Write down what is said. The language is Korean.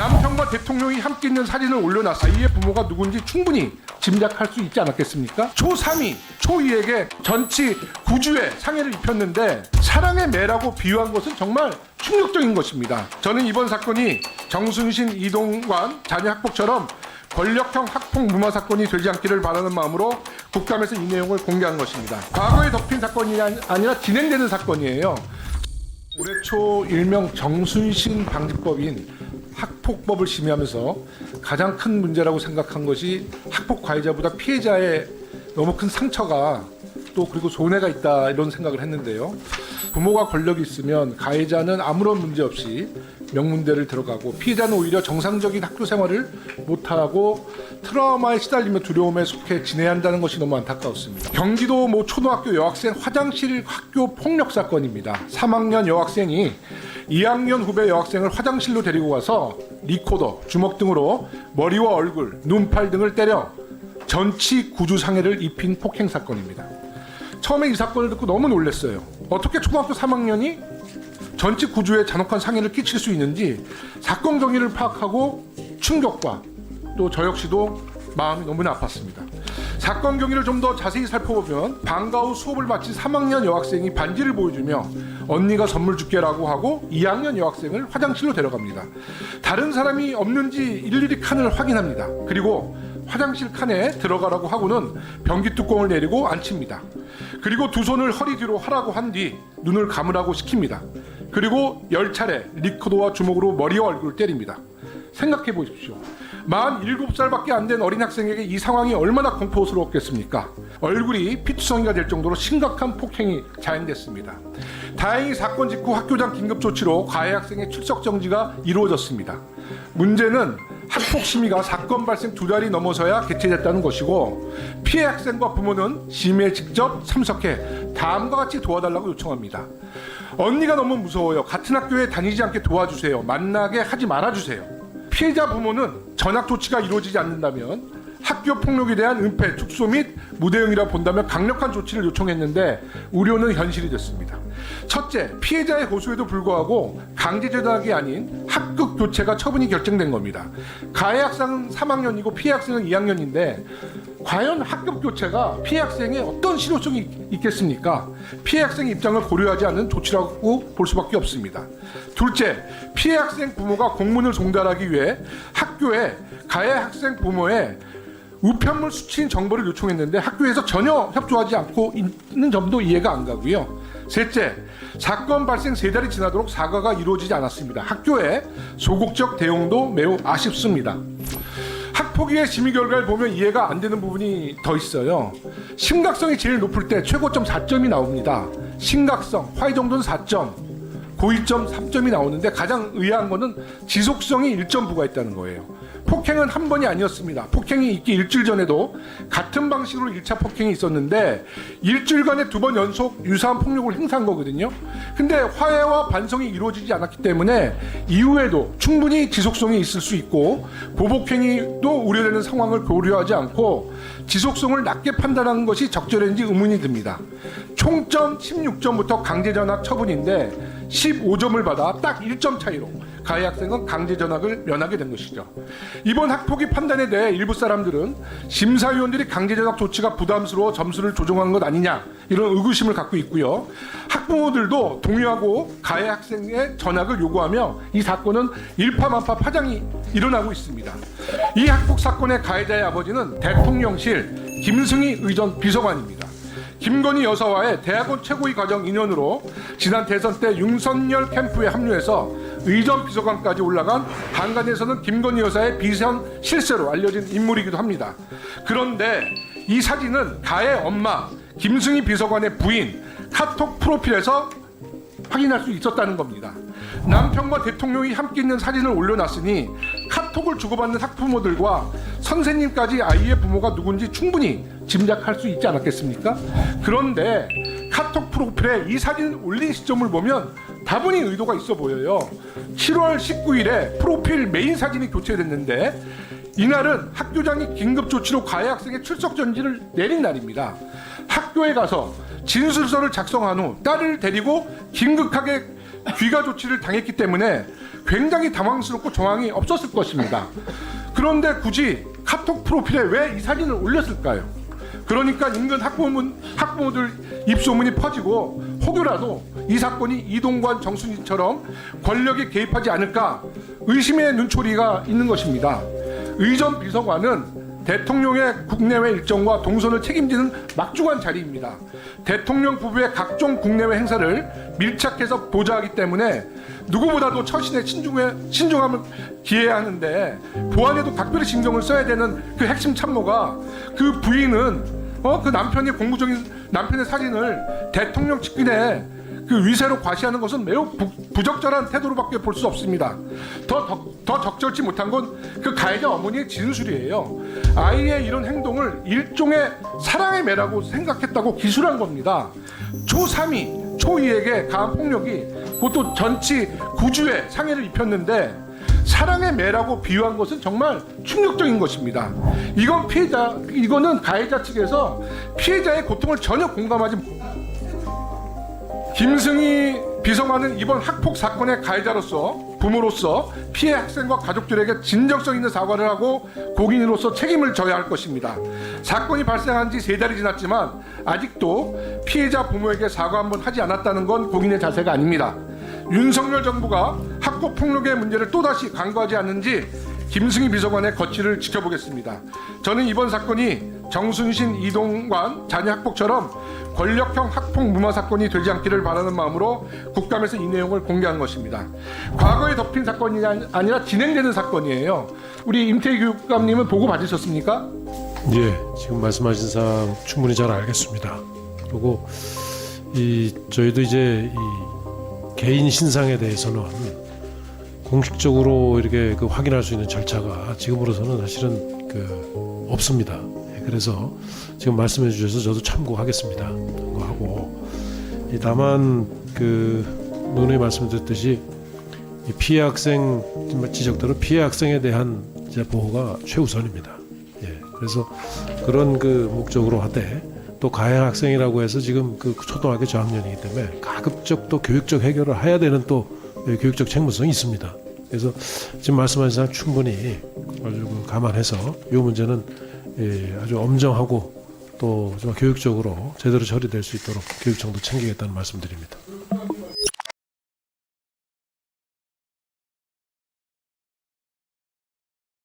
남편과 대통령이 함께 있는 사진을 올려놔서 아이의 부모가 누군지 충분히 짐작할 수 있지 않았겠습니까? 초3이 초2에게 전치 9주의 상해를 입혔는데 사랑의 매라고 비유한 것은 정말 충격적인 것입니다. 저는 이번 사건이 정순신, 이동관 자녀 학폭처럼 권력형 학폭 무마 사건이 되지 않기를 바라는 마음으로 국감에서 이 내용을 공개한 것입니다. 과거에 덮인 사건이 아니라 진행되는 사건이에요. 올해 초 일명 정순신 방지법인 학폭법을 심의하면서 가장 큰 문제라고 생각한 것이 학폭 가해자보다 피해자의 너무 큰 상처가 또 그리고 손해가 있다 이런 생각을 했는데요. 부모가 권력이 있으면 가해자는 아무런 문제 없이 명문대를 들어가고 피해자는 오히려 정상적인 학교 생활을 못하고 트라우마에 시달리며 두려움에 속해 지내야 한다는 것이 너무 안타까웠습니다. 경기도 초등학교 여학생 화장실 학교 폭력 사건입니다. 3학년 여학생이 2학년 후배 여학생을 화장실로 데리고 가서 리코더, 주먹 등으로 머리와 얼굴, 눈팔 등을 때려 전치 9주 상해를 입힌 폭행 사건입니다. 처음에 이 사건을 듣고 너무 놀랐어요. 어떻게 초등학교 3학년이 전치 9주의 잔혹한 상해를 끼칠 수 있는지 사건 경위를 파악하고 충격과 또 저 역시도 마음이 너무나 아팠습니다. 사건 경위를 좀 더 자세히 살펴보면 방과 후 수업을 마친 3학년 여학생이 반지를 보여주며 언니가 선물 줄게라고 하고 2학년 여학생을 화장실로 데려갑니다. 다른 사람이 없는지 일일이 칸을 확인합니다. 그리고 화장실 칸에 들어가라고 하고는 변기 뚜껑을 내리고 앉힙니다. 그리고 두 손을 허리 뒤로 하라고 한 뒤 눈을 감으라고 시킵니다. 그리고 10차례 리코더와 주먹으로 머리와 얼굴을 때립니다. 생각해 보십시오. 47살밖에 안 된 어린 학생에게 이 상황이 얼마나 공포스러웠겠습니까? 얼굴이 피투성이가 될 정도로 심각한 폭행이 자행됐습니다. 다행히 사건 직후 학교장 긴급조치로 가해 학생의 출석 정지가 이루어졌습니다. 문제는 학폭 심의가 사건 발생 2달이 넘어서야 개최됐다는 것이고 피해 학생과 부모는 심의에 직접 참석해 다음과 같이 도와달라고 요청합니다. 언니가 너무 무서워요. 같은 학교에 다니지 않게 도와주세요. 만나게 하지 말아주세요. 피해자 부모는 전학 조치가 이루어지지 않는다면 학교 폭력에 대한 은폐, 축소 및 무대응이라 본다면 강력한 조치를 요청했는데 우려는 현실이 됐습니다. 첫째, 피해자의 고소에도 불구하고 강제전학이 아닌 학급 교체가 처분이 결정된 겁니다. 가해 학생은 3학년이고 피해 학생은 2학년인데 과연 학급 교체가 피해 학생의 어떤 실효성이 있겠습니까? 피해 학생의 입장을 고려하지 않는 조치라고 볼 수밖에 없습니다. 둘째, 피해 학생 부모가 공문을 송달하기 위해 학교에 가해 학생 부모의 우편물 수취인 정보를 요청했는데 학교에서 전혀 협조하지 않고 있는 점도 이해가 안 가고요. 셋째, 사건 발생 3달이 지나도록 사과가 이루어지지 않았습니다. 학교의 소극적 대응도 매우 아쉽습니다. 학폭위의 심의 결과를 보면 이해가 안 되는 부분이 더 있어요. 심각성이 제일 높을 때 최고점 4점이 나옵니다. 심각성, 화의 정도는 4점, 고의점 3점이 나오는데 가장 의아한 거는 지속성이 1점 부과했다는 거예요. 폭행은 한 번이 아니었습니다. 폭행이 있기 일주일 전에도 같은 방식으로 1차 폭행이 있었는데 일주일간에 2번 연속 유사한 폭력을 행사한 거거든요. 근데 화해와 반성이 이루어지지 않았기 때문에 이후에도 충분히 지속성이 있을 수 있고 보복행위도 우려되는 상황을 고려하지 않고 지속성을 낮게 판단하는 것이 적절한지 의문이 듭니다. 총점 16점부터 강제전학 처분인데 15점을 받아 딱 1점 차이로 가해 학생은 강제전학을 면하게 된 것이죠. 이번 학폭위 판단에 대해 일부 사람들은 심사위원들이 강제전학 조치가 부담스러워 점수를 조정한 것 아니냐 이런 의구심을 갖고 있고요. 학부모들도 동의하고 가해 학생의 전학을 요구하며 이 사건은 일파만파 파장이 일어나고 있습니다. 이 학폭 사건의 가해자의 아버지는 대통령실 김승희 의전 비서관입니다. 김건희 여사와의 대학원 최고위 과정 인연으로 지난 대선 때 윤석열 캠프에 합류해서 의전 비서관까지 올라간 한간에서는 김건희 여사의 비선 실세로 알려진 인물이기도 합니다. 그런데 이 사진은 가해 엄마 김승희 비서관의 부인 카톡 프로필에서 확인할 수 있었다는 겁니다. 남편과 대통령이 함께 있는 사진을 올려놨으니 카톡을 주고받는 학부모들과 선생님까지 아이의 부모가 누군지 충분히 짐작할 수 있지 않았겠습니까? 그런데 카톡 프로필에 이 사진을 올린 시점을 보면 다분히 의도가 있어 보여요. 7월 19일에 프로필 메인 사진이 교체됐는데 이날은 학교장이 긴급조치로 가해 학생의 출석 정지를 내린 날입니다. 학교에 가서 진술서를 작성한 후 딸을 데리고 긴급하게 귀가 조치를 당했기 때문에 굉장히 당황스럽고 정황이 없었을 것입니다. 그런데 굳이 카톡 프로필에 왜 이 사진을 올렸을까요? 그러니까 인근 학부모들 입소문이 퍼지고 혹여라도 이 사건이 이동관 정순이처럼 권력에 개입하지 않을까 의심의 눈초리가 있는 것입니다. 의전 비서관은 대통령의 국내외 일정과 동선을 책임지는 막중한 자리입니다. 대통령 부부의 각종 국내외 행사를 밀착해서 보좌하기 때문에 누구보다도 처신에 신중함을 기해야 하는데 보안에도 각별히 신경을 써야 되는 그 핵심 참모가 그 부인은 그 남편이 공무적인 남편의 사진을 대통령 측근에 그 위세로 과시하는 것은 매우 부적절한 태도로밖에 볼 수 없습니다. 더 적절치 못한 건 그 가해자 어머니의 진술이에요. 아이의 이런 행동을 일종의 사랑의 매라고 생각했다고 기술한 겁니다. 초3이, 초2에게 가한 폭력이 그것도 전치 9주에 상해를 입혔는데 사랑의 매라고 비유한 것은 정말 충격적인 것입니다. 이거는 가해자 측에서 피해자의 고통을 전혀 공감하지 김승희 비서관은 이번 학폭 사건의 가해자로서 부모로서 피해 학생과 가족들에게 진정성 있는 사과를 하고 공인으로서 책임을 져야 할 것입니다. 사건이 발생한 지 3달이 지났지만 아직도 피해자 부모에게 사과 한번 하지 않았다는 건 공인의 자세가 아닙니다. 윤석열 정부가 학폭 폭력의 문제를 또다시 간과하지 않는지 김승희 비서관의 거취를 지켜보겠습니다. 저는 이번 사건이 정순신, 이동관 자녀 학폭처럼 권력형 학폭 무마 사건이 되지 않기를 바라는 마음으로 국감에서 이 내용을 공개한 것입니다. 과거에 덮인 사건이 아니라 진행되는 사건이에요. 우리 임태희 교육감님은 보고 받으셨습니까? 예, 지금 말씀하신 사항 충분히 잘 알겠습니다. 그리고 저희도 이제 이 개인 신상에 대해서는 공식적으로 이렇게 확인할 수 있는 절차가 지금으로서는 사실은 없습니다. 그래서 지금 말씀해 주셔서 저도 참고하겠습니다. 참고하고 다만 누누이 말씀드렸듯이 이 피해 학생 지적대로 피해 학생에 대한 보호가 최우선입니다. 예, 그래서 그런 목적으로 하되 또 가해 학생이라고 해서 지금 초등학교 저학년이기 때문에 가급적 또 교육적 해결을 해야 되는 또 교육적 책무성이 있습니다. 그래서 지금 말씀하신 사항 충분히 아주 감안해서 이 문제는 아주 엄정하고 또 교육적으로 제대로 처리될 수 있도록 교육청도 챙기겠다는 말씀드립니다.